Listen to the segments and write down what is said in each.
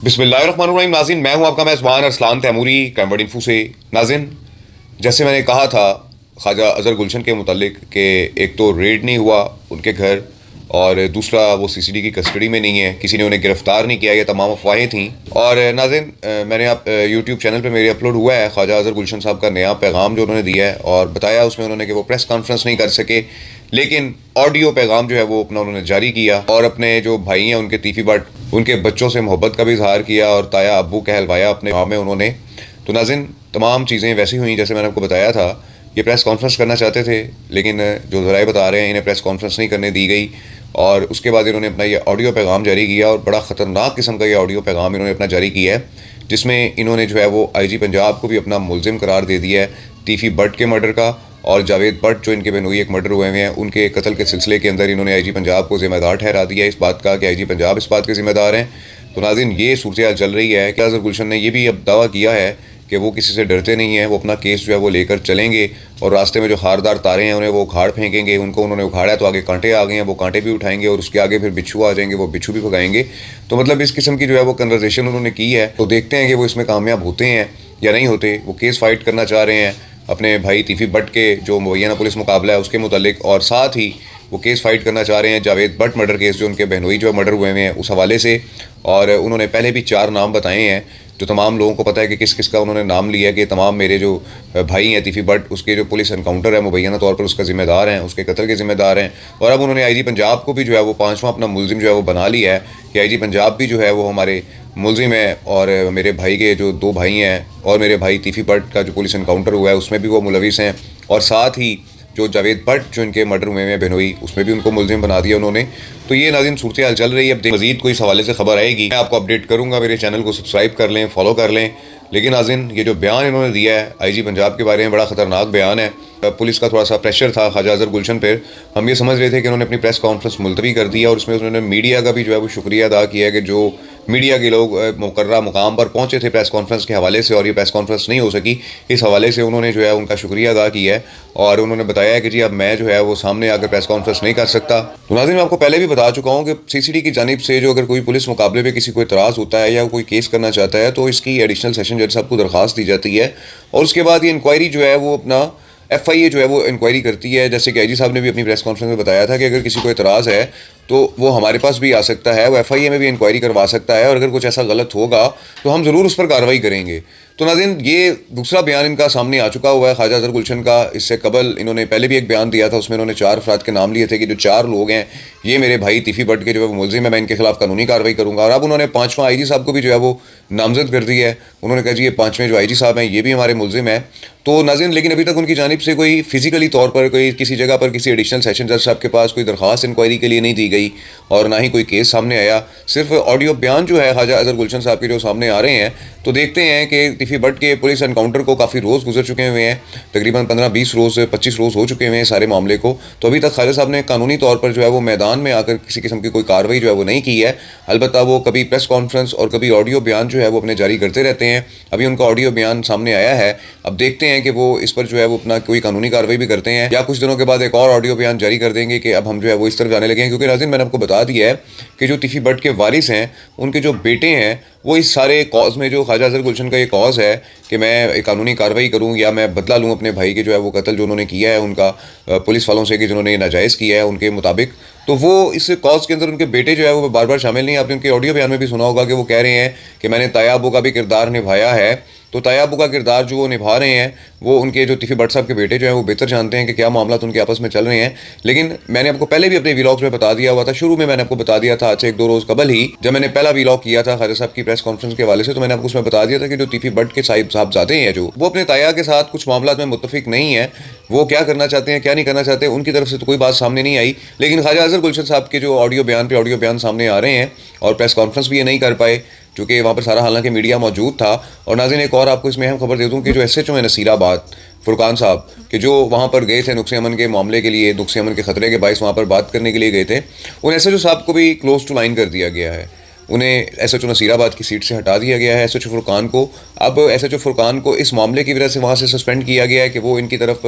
बिस्मिल्लाहिर्रहमानिर्रहीम। नाज़रीन, मैं हूं आपका मेज़बान अरसलान तैमूरी कैमबर्ड इन्फो से। नाज़रीन, जैसे मैंने कहा था ख्वाजा अज़हर गुलशन के मुतालिक कि एक तो रेड नहीं हुआ उनके घर, और दूसरा वो सीसीडी की कस्टडी में नहीं है, किसी ने उन्हें गिरफ़्तार नहीं किया, ये तमाम अफवाहें थीं। और नाज़रीन, मैंने आप यूट्यूब चैनल पे मेरे अपलोड हुआ है ख्वाजा अज़हर गुलशन साहब का नया पैगाम जो उन्होंने दिया है, और बताया उसमें उन्होंने कि वो प्रेस कॉन्फ्रेंस नहीं कर सके, लेकिन ऑडियो पैगाम जो है वो अपना उन्होंने जारी किया, और अपने जो भाई हैं उनके तीफ़ी बट उनके बच्चों से मोहब्बत का भी इजहार किया, और ताया अब्बू कहलवाया अपने गाँव में उन्होंने। तो नाज़रीन, तमाम चीज़ें वैसी हुई जैसे मैंने आपको बताया था। ये प्रेस कॉन्फ्रेंस करना चाहते थे, लेकिन जो ज़राए बता रहे हैं इन्हें प्रेस कॉन्फ्रेंस नहीं करने दी गई, और उसके बाद इन्होंने अपना ये ऑडियो पैगाम जारी किया, और बड़ा ख़तरनाक किस्म का ये ऑडियो पैगाम इन्होंने अपना जारी किया है, जिसमें इन्होंने जो है वो आईजी पंजाब को भी अपना मुलजिम करार दे दिया है तीफ़ी बट के मर्डर का, और जावेद बट जो इनके बहनोई एक मर्डर हुए हुए हैं उनके कत्ल के सिलसिले के अंदर इन्होंने आईजी पंजाब को ज़िम्मेदार ठहरा दिया है इस बात का कि आईजी पंजाब इस बात के ज़िम्मेदार हैं। तो नाज़रीन, ये सूरत चल रही है कि अज़हर गुलशन ने ये भी अब दावा किया है कि वो किसी से डरते नहीं हैं, वो अपना केस जो है वो लेकर चलेंगे, और रास्ते में जो खारदार तारे हैं उन्हें वो उखाड़ फेंकेंगे। उनको उन्होंने उखाड़ा तो आगे कांटे आ गए हैं, वो कांटे भी उठाएंगे, और उसके आगे फिर बिच्छू आ जाएंगे, वो बिच्छू भी भगाएंगे। तो मतलब इस किस्म की जो है वो कन्वर्सेशन उन्होंने की है। तो देखते हैं कि वो इसमें कामयाब होते हैं या नहीं होते। वो केस फाइट करना चाह रहे हैं अपने भाई तीफ़ी बट के जो मुबैना पुलिस मुकाबला है उसके मुतालिक, और साथ ही वो केस फाइट करना चाह रहे हैं जावेद बट मर्डर केस जो उनके बहनोई जो मर्डर हुए हैं उस हवाले से। और उन्होंने पहले भी 4 नाम बताए हैं, जो तमाम लोगों को पता है कि किस किस का उन्होंने नाम लिया है कि तमाम मेरे जो भाई हैं तीफ़ी बट, उसके जो पुलिस एनकाउंटर है मुबैना तौर पर उसका ज़िम्मेदार हैं, उसके कत्ल के ज़िम्मेदार हैं। और अब उन्होंने आईजी पंजाब को भी जो है वो 5वां अपना मुलजिम जो है वो बना लिया है कि आईजी पंजाब भी जो है वो हमारे मुलजिम है, और मेरे भाई के जो 2 भाई हैं और मेरे भाई तीफ़ी बट का जो पुलिस एनकाउंटर हुआ है उसमें भी वो मुलविस हैं, और साथ ही जो जावेद बट जो इनके मर्डर हुए हैं बहनोई उसमें भी उनको मुलजिम बना दिया उन्होंने। तो ये नाज़रीन सूरत हाल चल रही है। अब मज़ीद कोई इस हवाले से खबर आएगी मैं आपको अपडेट करूँगा। मेरे चैनल को सब्सक्राइब कर लें, फॉलो कर लें। लेकिन नाज़रीन, ये जो बयान इन्होंने दिया है आईजी पंजाब के बारे में बड़ा ख़तरनाक बयान है। पुलिस का थोड़ा सा प्रेशर था ख्वाजा अज़हर गुलशन पर। हम ये समझ रहे थे कि उन्होंने अपनी प्रेस कॉन्फ्रेंस मुलतवी कर दी है, और उसमें उन्होंने मीडिया का भी जो है वो शुक्रिया अदा किया है कि जो मीडिया के लोग मुकर्रर मुकाम पर पहुंचे थे प्रेस कॉन्फ्रेंस के हवाले से, और ये प्रेस कॉन्फ्रेंस नहीं हो सकी, इस हवाले से उन्होंने जो है उनका शुक्रिया अदा किया है। और उन्होंने बताया कि जी अब मैं जो है वो सामने आकर प्रेस कॉन्फ्रेंस नहीं कर सकता। तो नाज़रीन, मैं आपको पहले भी बता चुका हूँ कि सीसीडी की जानिब से जो अगर कोई पुलिस मुकाबले पे किसी को इतराज़ होता है या कोई केस करना चाहता है तो इसकी एडिशनल सेशन जज साहब को दरख्वास्त दी जाती है, और उसके बाद ये इंक्वायरी जो है वो अपना FIA जो है वो इंक्वायरी करती है। जैसे कि आईजी साहब ने भी अपनी प्रेस कॉन्फ्रेंस में बताया था कि अगर किसी को इतराज़ है तो वो हमारे पास भी आ सकता है, वो FIA में भी इंक्वायरी करवा सकता है, और अगर कुछ ऐसा गलत होगा तो हम ज़रूर उस पर कार्रवाई करेंगे। तो नाज़रीन, ये दूसरा बयान इनका सामने आ चुका हुआ है ख्वाजा अज़हर गुलशन का। इससे कबल इन्होंने पहले भी एक बयान दिया था, उसमें इन्होंने 4 अफराद के नाम लिए थे कि जो 4 लोग हैं ये मेरे भाई तीफ़ी बट के जो है वो मुलजिम है, मैं इनके खिलाफ कानूनी कार्रवाई करूँगा। और अब उन्होंने 5वां आईजी साहब को भी जो है वो नामजद कर दिया है। उन्होंने कहा जी ये 5वें जो आईजी साहब हैं ये भी हमारे मुलजिम हैं। तो नाज़रीन, लेकिन अभी तक उनकी जानिब से कोई फिजिकली तौर पर कोई किसी जगह पर किसी एडिशनल सेशन जज साहब के पास कोई दरख्वास्त इंक्वायरी के लिए नहीं दी गई, और ना ही कोई केस सामने आया। सिर्फ ऑडियो बयान जो है ख्वाजा अज़हर गुलशन साहब के जो सामने आ रहे हैं। तो देखते हैं कि तीफ़ी बट के पुलिस एनकाउंटर को काफ़ी रोज़ गुजर चुके हुए हैं, तकरीबन 15-20 रोज़ 25 रोज़ हो चुके हुए हैं सारे मामले को। तो अभी तक ख्वाजा साहब ने कानूनी तौर पर जो है वो मैदान में आकर किसी किस्म की कोई कार्रवाई जो है वो नहीं की है। अलबत्ता वो कभी प्रेस कॉन्फ्रेंस और कभी ऑडियो बयान जो है वो अपने जारी करते रहते हैं। अभी उनका ऑडियो बयान सामने आया है, अब देखते हैं कि वो इस पर जो है वो अपना कोई कानूनी कार्रवाई भी करते हैं, या कुछ दिनों के बाद एक और ऑडियो बयान जारी कर देंगे कि अब हम जो है वो इस तरफ जाने लगे हैं। क्योंकि नाज़रीन, मैंने आपको बता दिया है कि जो तीफ़ी बट के वारिस हैं उनके जो बेटे हैं वो इस सारे कॉज में, जो ख्वाजा अज़हर गुलशन का ये कॉज़ है कि मैं एक कानूनी कार्रवाई करूँ या मैं बदला लूँ अपने भाई के जो है वो कत्ल जो उन्होंने किया है उनका पुलिस वालों से कि जिन्होंने नाजायज़ किया है उनके मुताबिक, तो वो इस कॉज के अंदर उनके बेटे जो है वो बार बार शामिल नहीं। आपने उनके ऑडियो बयान में भी सुना होगा कि वो कह रहे हैं कि मैंने ताया अब्बू का भी किरदार निभाया है। तो ताया अब्बू का किरदार जो वो निभा रहे हैं वो उनके जो तीफ़ी बट साहब के बेटे जो हैं वो बेहतर जानते हैं कि क्या मामला उनके आपस में चल रहे हैं। लेकिन मैंने आपको पहले भी अपने व्लॉग्स में बता दिया हुआ था, शुरू में मैंने आपको बता दिया था, आज से 1-2 रोज़ कबल ही जब मैंने पहला व्लॉग किया था ख्वाजा साहब की प्रेस कॉन्फ्रेंस के हवाले से, तो मैंने आपको उसमें बता दिया था कि जो तीफ़ी बट के साहबजादे हैं जो वो अपने ताया के साथ कुछ मामला में मुत्तफिक नहीं है, वो क्या करना चाहते हैं क्या नहीं करना चाहते उनकी तरफ से तो कोई बात सामने नहीं आई। लेकिन ख्वाजा अज़हर गुलशन साहब के जो ऑडियो बयान सामने आ रहे हैं, और प्रेस कॉन्फ्रेंस भी ये नहीं कर पाए क्योंकि वहाँ पर सारा हालांकि मीडिया मौजूद था। और नाज़रीन, एक और आपको इसमें अहम खबर दे दूँ कि जो SHO है नसीराबाद फुरकान साहब कि जो वहाँ पर गए थे नुक्से अमन के मामले के लिए, नुक्से अमन के ख़तरे के बायस वहाँ पर बात करने के लिए गए थे, उन SHO साहब को भी क्लोज टू लाइन कर दिया गया है। उन्हें SHO नसीराबाद की सीट से हटा दिया गया है। SHO फुरकान को अब SHO फुरकान को इस मामले की वजह से वहाँ से सस्पेंड किया गया है कि वो इनकी तरफ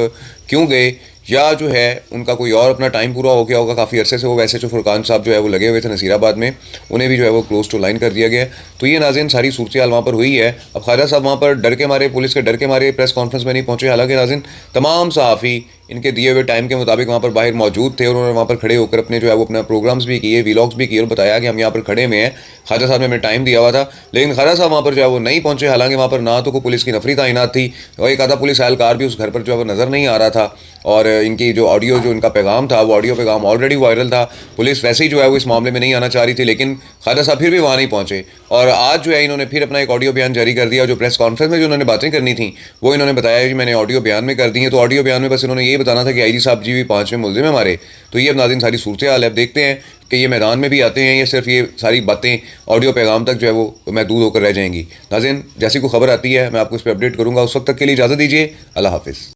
क्यों गए, یا جو ہے ان کا کوئی اور اپنا ٹائم پورا ہو گیا ہوگا کافی عرصے سے. وہ ویسے جو فرقان صاحب جو ہے وہ لگے ہوئے تھے نصیر آباد میں, انہیں بھی جو ہے وہ کلوز ٹو لائن کر دیا گیا. تو یہ ناظرین ساری صورتحال وہاں پر ہوئی ہے. اب خواجہ صاحب وہاں پر ڈر کے مارے, پولیس کے ڈر کے مارے پریس کانفرنس میں نہیں پہنچے. حالانکہ ناظرین تمام صحافی ان کے دیے ہوئے ٹائم کے مطابق وہاں پر باہر موجود تھے, اور انہوں نے وہاں پر کھڑے ہو کر اپنے جو ہے وہ اپنا پروگرامز بھی کیے, ویلاگس بھی کیے, اور بتایا کہ ہم یہاں پر کھڑے ہوئے ہیں, خواجہ صاحب نے ہمیں ٹائم دیا ہوا تھا. لیکن خواجہ صاحب وہاں پر جو ہے وہ نہیں پہنچے. حالانکہ وہاں پر نہ تو کوئی پولیس کی نفری تعینات تھی, اور ایک آدھا پولیس اہلکار بھی اس گھر پر جو ہے وہ نظر نہیں آ رہا تھا. اور ان کی جو آڈیو جو ان کا پیغام تھا, وہ آڈیو پیغام آلریڈی وائرل تھا. پولیس ویسے ہی جو ہے وہ اس معاملے میں نہیں آنا چاہ رہی تھی, لیکن خواجہ صاحب پھر بھی وہاں نہیں پہنچے. اور آج جو ہے انہوں نے پھر اپنا ایک آڈیو بیان جاری کر دیا. جو پریس کانفرنس میں جو انہوں نے باتیں کرنی تھیں وہ انہوں نے بتایا کہ میں نے آڈیو بیان میں کر دی ہیں. تو آڈیو بیان میں بس انہوں نے یہ بتانا تھا کہ آئی جی صاحب جی بھی 5 ملزم ہیں ہمارے. تو یہ اب ناظرین ساری صورتحال ہے. اب دیکھتے ہیں کہ یہ میدان میں بھی آتے ہیں یا صرف یہ ساری باتیں آڈیو پیغام تک جو ہے وہ محدود ہو کر رہ جائیں گی. ناظرین جیسی کوئی خبر آتی ہے میں آپ کو اس پہ اپڈیٹ کروں گا. اس وقت تک کے لیے اجازت دیجیے. اللہ حافظ.